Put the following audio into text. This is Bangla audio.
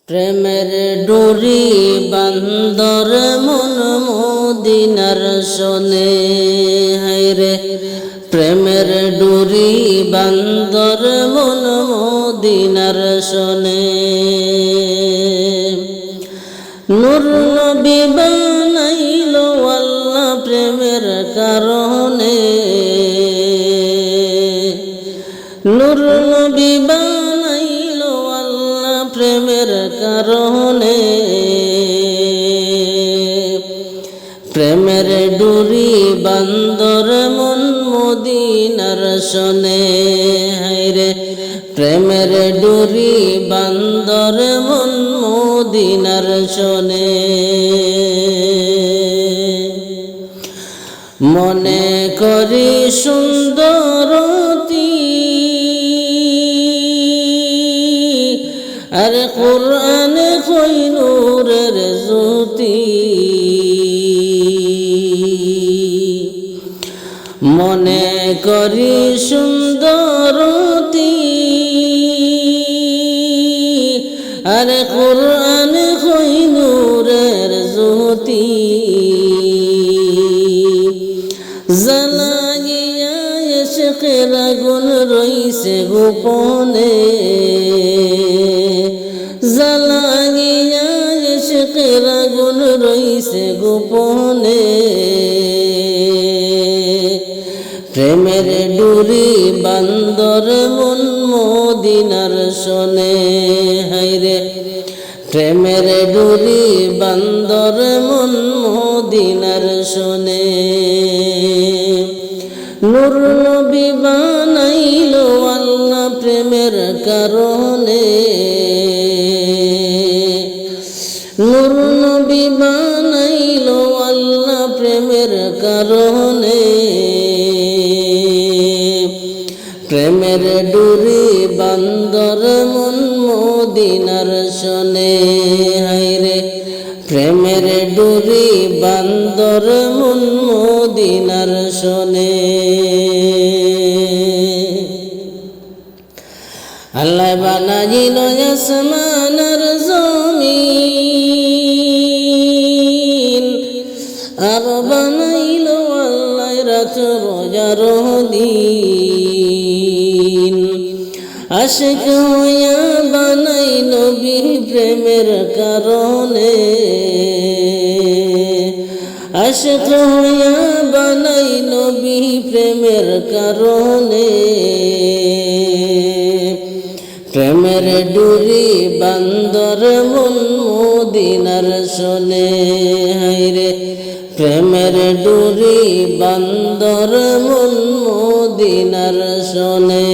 প্রেমের ডোরি বান্দর মন মদিনার শোনে, হায়রে প্রেমের ডোরি বান্দর মন মদিনার শোনে। নূর নবী বানাইলো আল্লাহ প্রেমের কারণে, নূর নবী বানাইলো আল্লাহ প্রেমের কারণে। প্রেমের ডুরি বান্দর মন মদিনার শোনে, হায়রে প্রেমের ডুরি বান্দর মন মদিনার শোনে। মনে করি সুন্দরতি আর কুরআনে কই নূরের জ্যোতি, মনে করি সুন্দরতি আর কুরআনে কই নূরের জ্যোতি। জ্বালাইয়া ইশকের আগুন রইছে গোপনে, জ্বালাইয়া ইশকের আগুন রইছে গোপনে। প্রেমের ডুরি বান্দর মন মদিনার শোনে, হায়রে প্রেমের ডুরি বান্দর মন মদিনার শোনে। নূর নবী বানাইলো আল্লাহ প্রেমের কারণে, নূর নবী বানাইলো আল্লাহ প্রেমের কারণে। প্রেমের ডুরি বান্দর মন মদিনার শোনে, হায়রে প্রেমের ডুরি বান্দর মন মদিনার শোনে। আল্লাহ বানাইলো আসমান আর জমিন, আর বানাইলো আল্লাহ রাত রোজার দিন। আশিক হইয়া বানাই নবী প্রেমের কারণে, আশিক হইয়া বানাই নবী প্রেমের কারণে। প্রেমের ডুরি বান্দর মন মদিনার শোনে, হায়রে প্রেমের ডুরি বান্দর মন মদিনার শোনে।